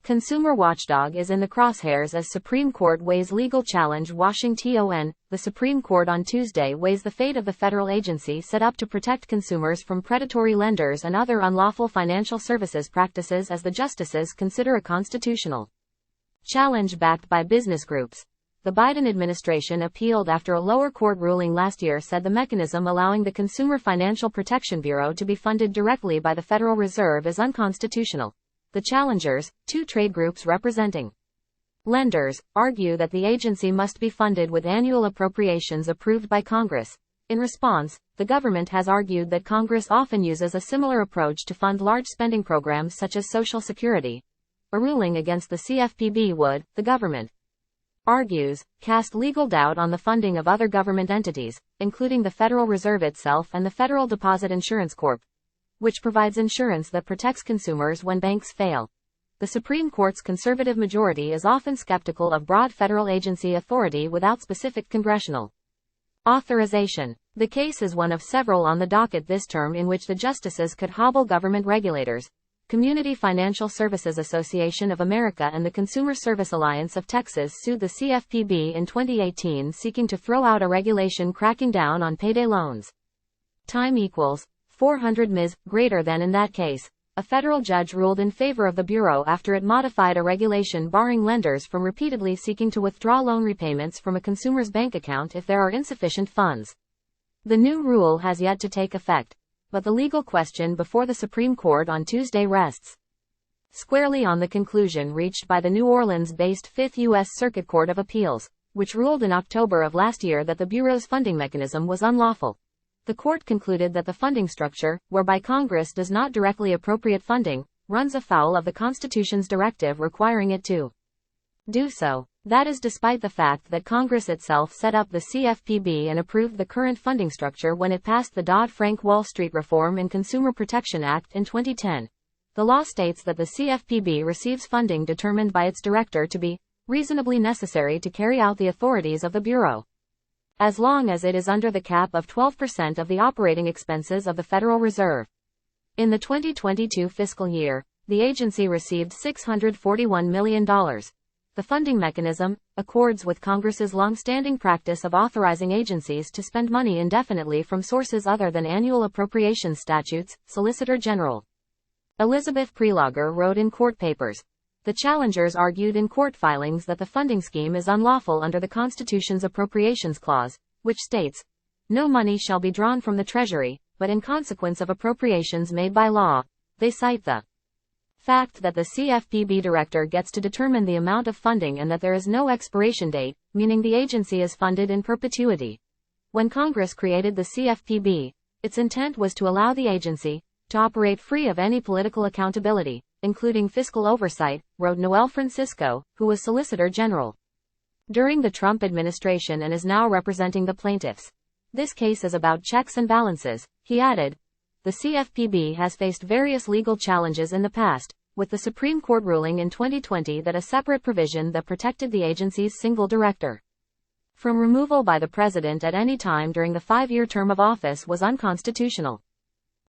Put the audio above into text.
Consumer watchdog is in the crosshairs as Supreme Court weighs legal challenge. Washington. The Supreme Court on Tuesday weighs the fate of the federal agency set up to protect consumers from predatory lenders and other unlawful financial services practices as the justices consider a constitutional challenge backed by business groups. The Biden administration appealed after a lower court ruling last year said the mechanism allowing the Consumer Financial Protection Bureau to be funded directly by the Federal Reserve is unconstitutional. The challengers, two trade groups representing lenders, argue that the agency must be funded with annual appropriations approved by Congress. In response, the government has argued that Congress often uses a similar approach to fund large spending programs such as Social Security. A ruling against the CFPB would, the government argues, cast legal doubt on the funding of other government entities, including the Federal Reserve itself and the Federal Deposit Insurance Corp., which provides insurance that protects consumers when banks fail. The Supreme Court's conservative majority is often skeptical of broad federal agency authority without specific congressional authorization. The case is one of several on the docket this term in which the justices could hobble government regulators. Community Financial Services Association of America and the Consumer Service Alliance of Texas sued the CFPB in 2018 seeking to throw out a regulation cracking down on payday loans. Time equals 400 ms. greater than in that case. A federal judge ruled in favor of the Bureau after it modified a regulation barring lenders from repeatedly seeking to withdraw loan repayments from a consumer's bank account if there are insufficient funds. The new rule has yet to take effect, but the legal question before the Supreme Court on Tuesday rests squarely on the conclusion reached by the New Orleans-based Fifth U.S. Circuit Court of Appeals, which ruled in October of last year that the Bureau's funding mechanism was unlawful. The court concluded that the funding structure, whereby Congress does not directly appropriate funding, runs afoul of the Constitution's directive requiring it to do so. That is despite the fact that Congress itself set up the CFPB and approved the current funding structure when it passed the Dodd-Frank Wall Street Reform and Consumer Protection Act in 2010. The law states that the CFPB receives funding determined by its director to be reasonably necessary to carry out the authorities of the Bureau, as long as it is under the cap of 12% of the operating expenses of the Federal Reserve. In the 2022 fiscal year, the agency received $641 million. The funding mechanism accords with Congress's long-standing practice of authorizing agencies to spend money indefinitely from sources other than annual appropriations statutes, Solicitor General Elizabeth Prelogar wrote in court papers. The challengers argued in court filings that the funding scheme is unlawful under the Constitution's Appropriations Clause, which states, "No money shall be drawn from the Treasury, but in consequence of appropriations made by law." They cite the fact that the CFPB director gets to determine the amount of funding and that there is no expiration date, meaning the agency is funded in perpetuity. When Congress created the CFPB, its intent was to allow the agency to operate free of any political accountability, including fiscal oversight, wrote Noel Francisco, who was Solicitor General during the Trump administration and is now representing the plaintiffs. "This case is about checks and balances," he added. The CFPB has faced various legal challenges in the past, with the Supreme Court ruling in 2020 that a separate provision that protected the agency's single director from removal by the president at any time during the 5-year term of office was unconstitutional.